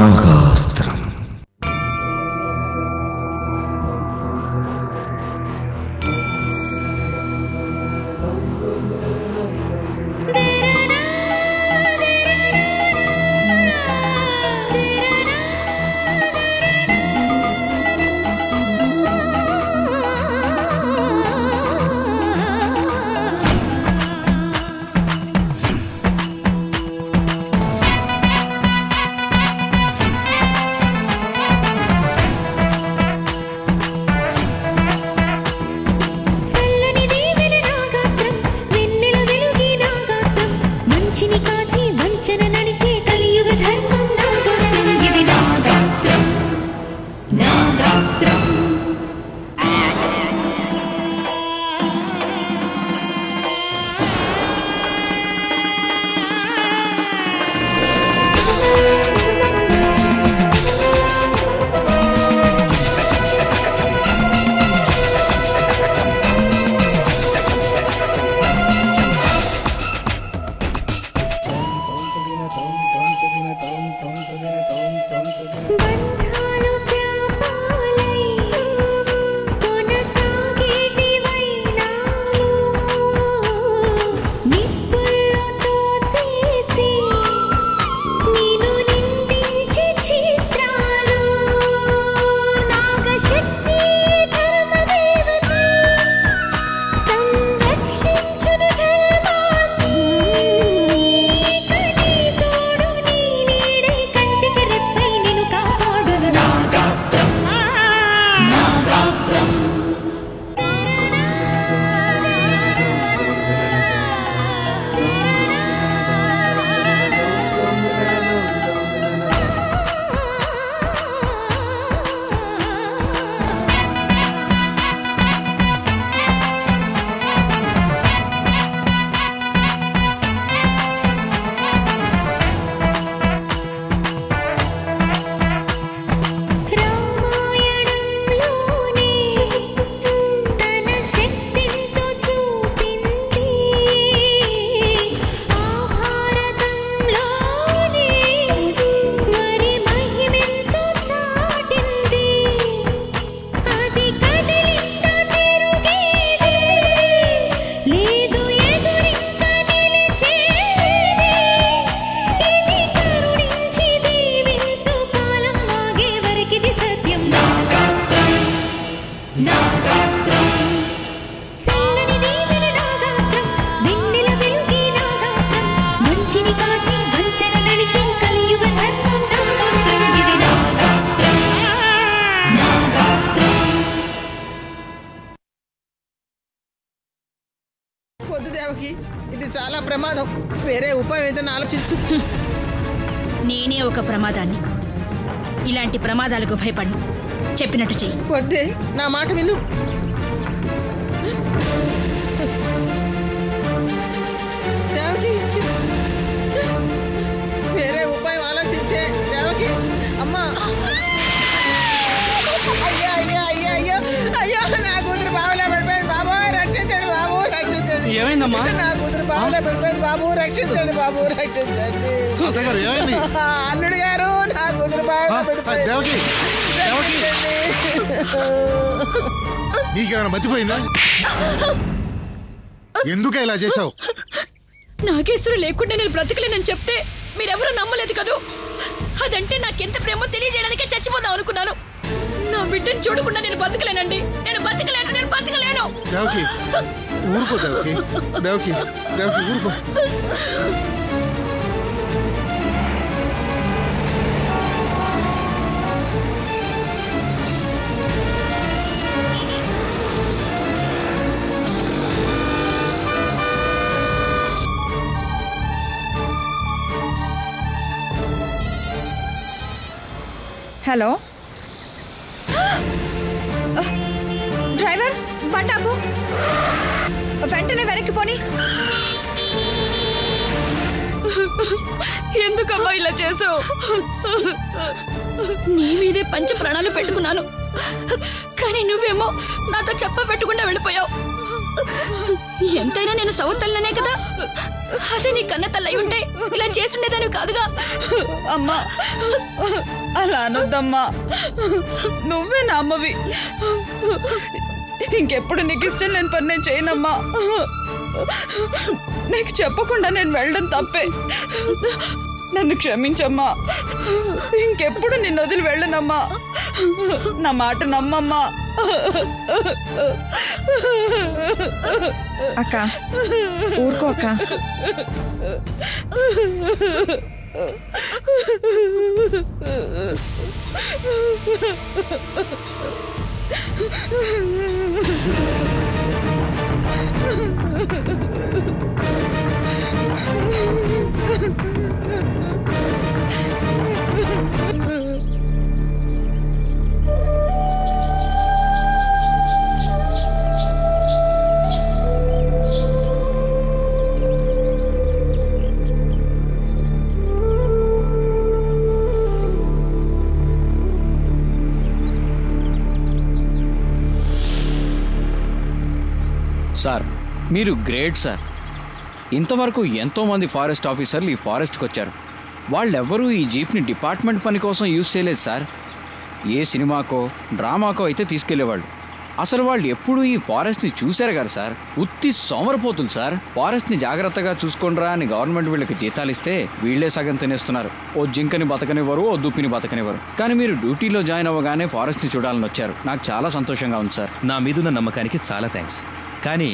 నాగాస్త్రం. ఇది చాలా ప్రమాదం. వేరే ఉపాయం ఏదైనా ఆలోచించు. నేనే ఒక ప్రమాదాన్ని. ఇలాంటి ప్రమాదాలకు భయపడను. చెప్పినట్టు చెయ్యి. వద్దే, నా మాట విను. దేవకి, వేరే ఉపాయం ఆలోచించే. దేవకి అమ్మా. అయ్యో అయ్యో అయ్యో అయ్యో అయ్యో, నా కూతురు బావలా పడిపోయింది. బాబు రక్షించండి, బాబు రక్షించండి. ఏమైందమ్మా? నా కూతురు బావలా పడిపోయింది. బాబు రక్షించండి, బాబు రక్షించండి. అల్లుడు గారు, నా కూతురు బావలా పడిపోయింది. నీకేమైనా మర్చిపోయిందా? ఎందుకు ఇలా చేశావు? నాగేశ్వరు లేకుండా నేను బ్రతకలేనని చెప్తే మీరెవరూ నమ్మలేదు కదూ. అదంటే నాకెంత ప్రేమో తెలియజేయడానికే చచ్చిపోదాం అనుకున్నాను. నా బిడ్డను చూడకుండా నేను బతకలేనండి. నేను బతకలేను. దేవకి ఊరుకో. దేవకి ఊరుకో. హలో డ్రైవర్, బండాపు వెంటనే వెనక్కి పోని. ఎందుకమ్మా ఇలా చేసావు? నీ మీదే పంచ ప్రాణాలు పెట్టుకున్నాను, కానీ నువ్వేమో నాతో చెప్ప పెట్టకుండా వెళ్ళిపోయావు. ఎంతైనా నేను సవతల్లనే కదా. అదే నీ కన్న తల్లై ఉంటే ఇలా చేసుండేదాన్ని కాదుగా. అమ్మా అలా అనొద్దమ్మా, నువ్వే నా అమ్మవి. ఇంకెప్పుడు నీకు ఇష్టం లేని పని నేను చేయనమ్మా. నీకు చెప్పకుండా నేను వెళ్ళడం తప్పే. నన్ను క్షమించమ్మా. ఇంకెప్పుడు నిన్ను వదిలి వెళ్ళనమ్మా. నా మాట నమ్మమ్మా. అక్క ఊరుకో అక్క. సార్ మీరు గ్రేట్ సార్. ఇంతవరకు ఎంతోమంది ఫారెస్ట్ ఆఫీసర్లు ఈ ఫారెస్ట్కి వచ్చారు. వాళ్ళెవ్వరూ ఈ జీప్ని డిపార్ట్మెంట్ పని కోసం యూజ్ చేయలేదు సార్. ఏ సినిమాకో డ్రామాకో అయితే తీసుకెళ్లేవాళ్ళు. అసలు వాళ్ళు ఎప్పుడూ ఈ ఫారెస్ట్ని చూశారు కదా సార్. ఉత్తి సోమరపోతులు సార్. ఫారెస్ట్ని జాగ్రత్తగా చూసుకోండిరా అని గవర్నమెంట్ వీళ్ళకి జీతాలు ఇస్తే వీళ్లే సగం తినేస్తున్నారు. ఓ జింకని బతకనివ్వరు, ఓ దుప్పిని బతకనివ్వరు. కానీ మీరు డ్యూటీలో జాయిన్ అవ్వగానే ఫారెస్ట్ని చూడాలని వచ్చారు. నాకు చాలా సంతోషంగా ఉంది సార్. నా మీదున్న నమ్మకానికి చాలా థ్యాంక్స్. కానీ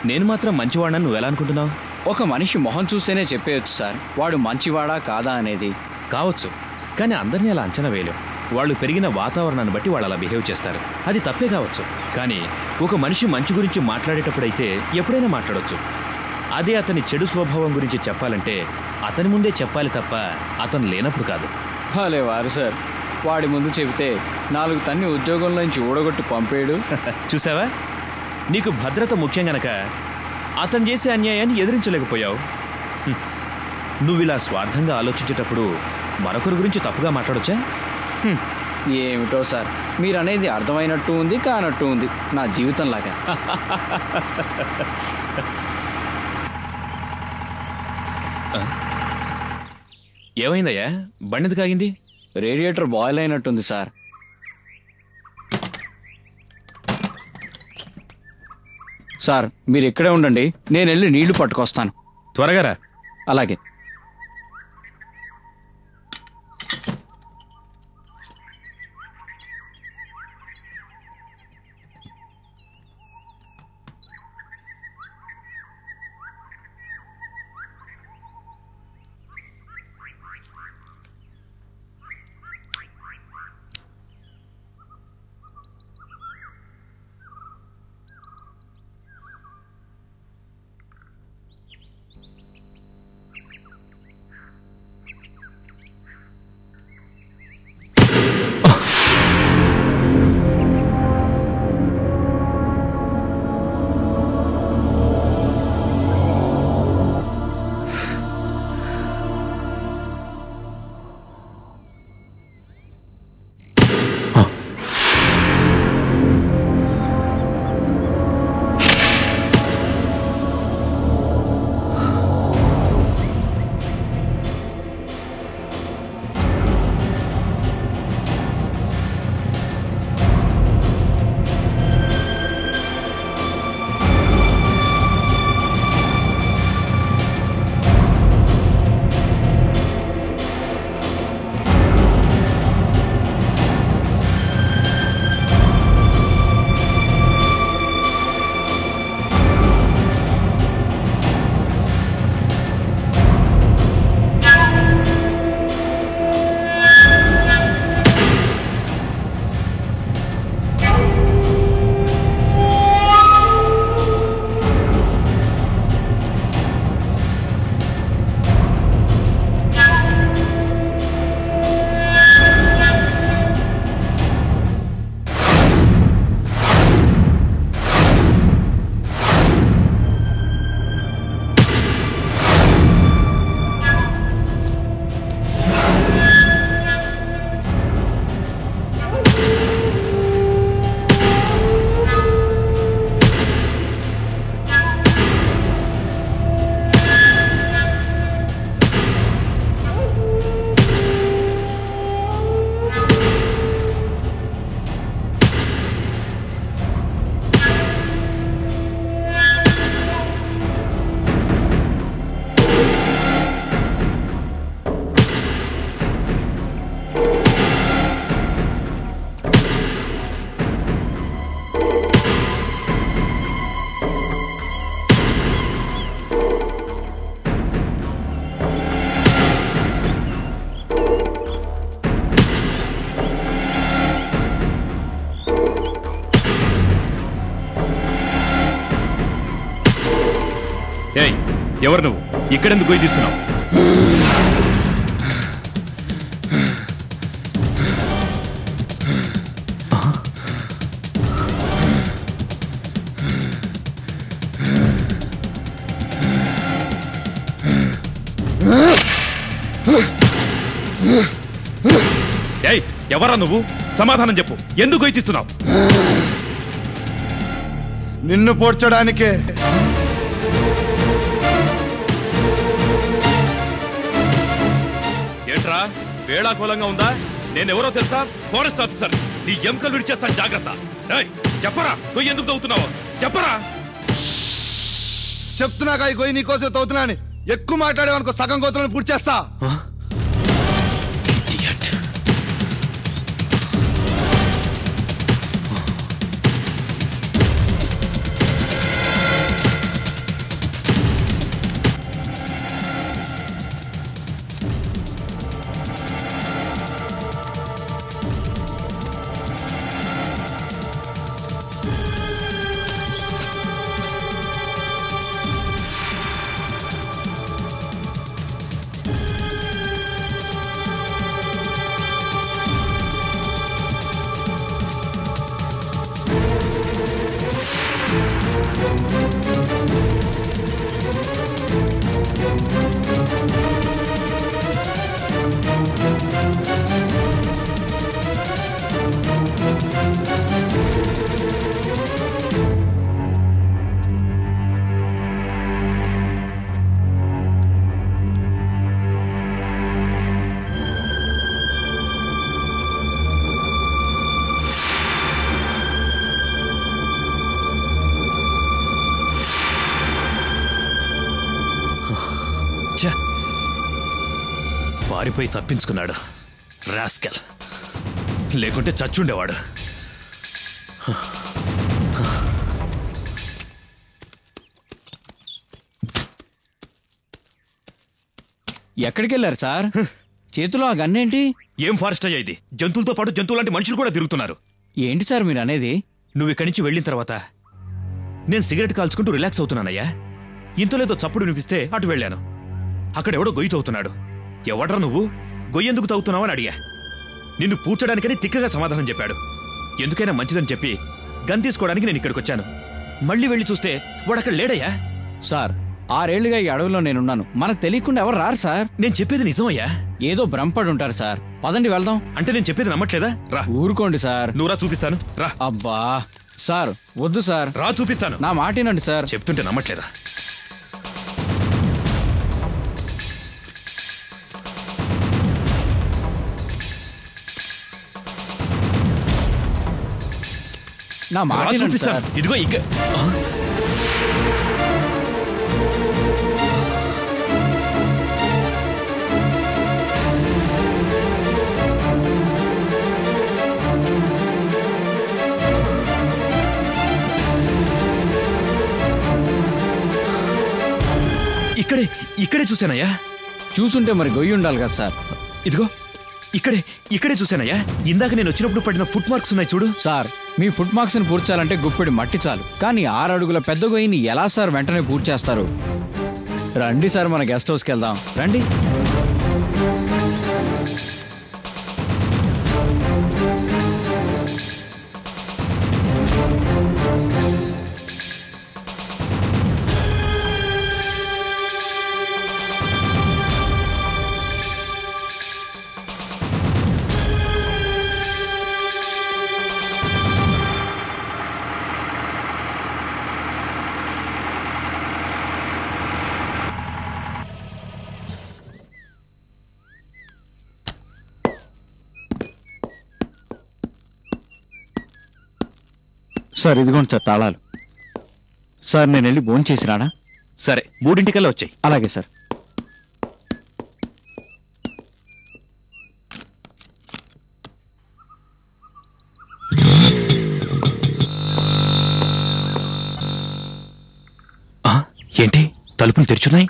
నేను మాత్రం మంచివాడని నువ్వు ఎలా అనుకుంటున్నావు? ఒక మనిషి మొహం చూస్తేనే చెప్పేయచ్చు సార్ వాడు మంచివాడా కాదా అనేది. కావచ్చు, కానీ అందరినీ అలా అంచనా వేయలేం. వాళ్ళు పెరిగిన వాతావరణాన్ని బట్టి వాళ్ళు అలా బిహేవ్ చేస్తారు. అది తప్పే కావచ్చు. కానీ ఒక మనిషి మంచి గురించి మాట్లాడేటప్పుడైతే ఎప్పుడైనా మాట్లాడవచ్చు. అదే అతని చెడు స్వభావం గురించి చెప్పాలంటే అతని ముందే చెప్పాలి తప్ప అతను లేనప్పుడు కాదు. భలే వారు సార్. వాడి ముందు చెబితే 4 తన్ని ఉద్యోగంలోంచి ఊడగొట్టి పంపేయడు. చూసావా, నీకు భద్రత ముఖ్యం గనక అతను చేసే అన్యాయాన్ని ఎదిరించలేకపోయావు. నువ్విలా స్వార్థంగా ఆలోచించేటప్పుడు మరొకరి గురించి తప్పుగా మాట్లాడొచ్చా? ఏమిటో సార్, మీరనేది అర్థమైనట్టు ఉంది, కానట్టు ఉంది. నా జీవితంలాగా. ఏమైందయ్యా, బండిది కాగింది? రేడియేటర్ బాయిల్ అయినట్టుంది సార్. సార్ మీరు ఇక్కడే ఉండండి, నేను వెళ్ళి నీళ్లు పట్టుకొస్తాను. త్వరగా రా. అలాగే. ఎవరు నువ్వు? ఇక్కడెందుకు గొయ్యి తీస్తున్నావు? ఏయ్, ఎవరా నువ్వు? సమాధానం చెప్పు. ఎందుకు గొయ్యి తీస్తున్నావు? నిన్ను పోడ్చడానికే. ఏంట్రా వేళాకూలంగా ఉందా? నేనెవరో తెలుసా? Forest officer. నీ ఎముకలు విడిచేస్తాను, జాగ్రత్త. ఏయ్, చెప్పరా, గొయ్యి ఎందుకు తవ్వుతున్నావు? చెప్పరా. చెప్తున్నాగా ఈ గొయ్యి నీకోసం తవ్వుతున్నాని. ఎక్కువ మాట్లాడేవనుకో సగం గోతులను పూర్తి చేస్తా. పారిపోయి తప్పించుకున్నాడు రాస్కెల్. లేకుంటే చచ్చుండేవాడు. ఎక్కడికి వెళ్ళారు సార్? చేతిలో ఆ గన్నేంటి? ఏం ఫారెస్ట్ అయ్యా ఇది? జంతువులతో పాటు జంతువులు లాంటి మనుషులు కూడా తిరుగుతున్నారు. ఏంటి సార్ మీరు అనేది? నువ్వు ఇక్కడి నుంచి వెళ్ళిన తర్వాత నేను సిగరెట్ కాల్చుకుంటూ రిలాక్స్ అవుతున్నానయ్యా. ఇంతలేదో చప్పుడు వినిపిస్తే అటు వెళ్ళాను. అక్కడెవడో గొయ్యి తవ్వుతున్నాడు. ఎవడ్రా నువ్వు? గొయ్యి ఎందుకు తవ్వుతున్నావు అని అడిగా. నిన్ను పూడ్చడానికని తిక్కగా సమాధానం చెప్పాడు. ఎందుకైనా మంచిదని చెప్పి గన్ తీసుకోవడానికి నేను ఇక్కడికి వచ్చాను. మళ్ళీ వెళ్ళి చూస్తే వాడు అక్కడ లేడయ్యా. సార్ 6 ఏళ్లుగా ఈ అడవిలో నేనున్నాను. మనకు తెలియకుండా ఎవరు రారు సార్. నేను చెప్పేది నిజమయ్యా. ఏదో భ్రమపడి ఉంటారు సార్. పదండి వెళ్దాం. అంటే నేను చెప్పేది నమ్మట్లేదా? రా. ఊరుకోండి సార్. నువ్వు రా, చూపిస్తాను. రా. అబ్బా సార్ వద్దు సార్. రా, చూపిస్తాను. నా మాటేనండి సార్. చెప్తుంటే నమ్మట్లేదా? నా మాట చూపిస్తాను. ఇదిగో ఇక ఇక్కడే చూశానయ్యా. చూసుంటే మరి గొయ్యి ఉండాలి కదా సార్. ఇదిగో ఇక్కడే చూశానయ్యా. ఇందాక నేను వచ్చినప్పుడు పడిన ఫుట్ మార్క్స్ ఉన్నాయి చూడు. సార్ మీ ఫుట్ మార్క్స్ ని పూర్తి చేయాలంటే గుప్పెడి మట్టి చాలు. కానీ 6 అడుగుల పెద్ద గొయ్యిని ఎలా సార్ వెంటనే పూర్తి చేస్తారు? రండి సార్, మన గెస్ట్ హౌస్కి వెళ్దాం రండి. సార్ ఇదిగోండి సార్ తాళాలు. సార్ నేను వెళ్ళి భోజనం చేసి రానా? సరే, 3:00 వచ్చాయి. అలాగే సార్. ఏంటి తలుపులు తెరుచున్నాయి?